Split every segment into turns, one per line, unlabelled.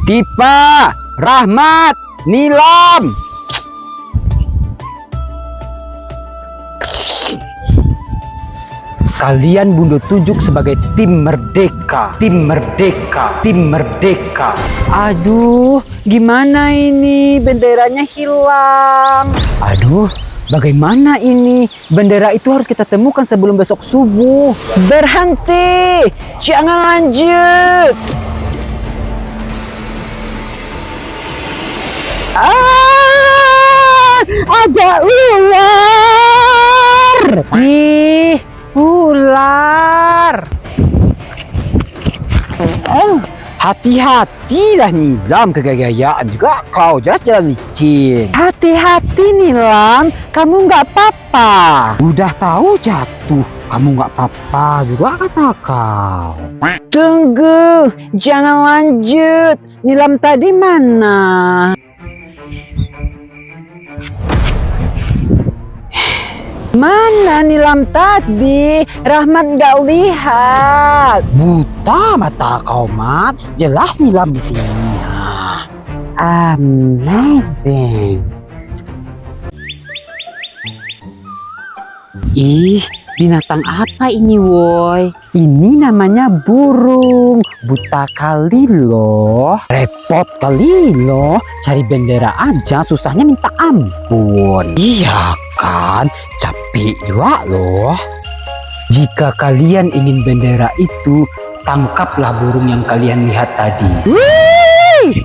Dipa, Rahmat, Nilam. Kalian Bunda tunjuk sebagai tim merdeka, tim merdeka, tim merdeka. Aduh, gimana ini? Benderanya hilang. Aduh, bagaimana ini? Bendera itu harus kita temukan sebelum besok subuh. Berhenti, jangan lanjut. Ada ular. Ih, ular. Hati-hatilah Nilam, kegayaan juga kau, jelas jalan licin. Hati-hati Nilam, kamu nggak apa-apa. Udah tahu jatuh, kamu nggak apa-apa juga kata kau. Tunggu, jangan lanjut. Nilam tadi mana? Mana Nilam tadi? Rahmat nggak lihat. Buta mata kau, Mat. Jelas Nilam di sini. Amazing. Ih, binatang apa ini, woi? Ini namanya burung. Buta kali loh. Repot kali loh. Cari bendera aja susahnya minta ampun. Iya kan? Capek juga loh. Jika kalian ingin bendera itu, tangkaplah burung yang kalian lihat tadi. Wih!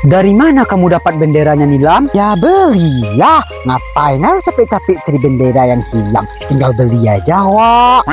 Dari mana kamu dapat benderanya, Nilam? Ya belilah. Ngapain harus capek-capek cari bendera yang hilang? Tinggal beli aja, Wak.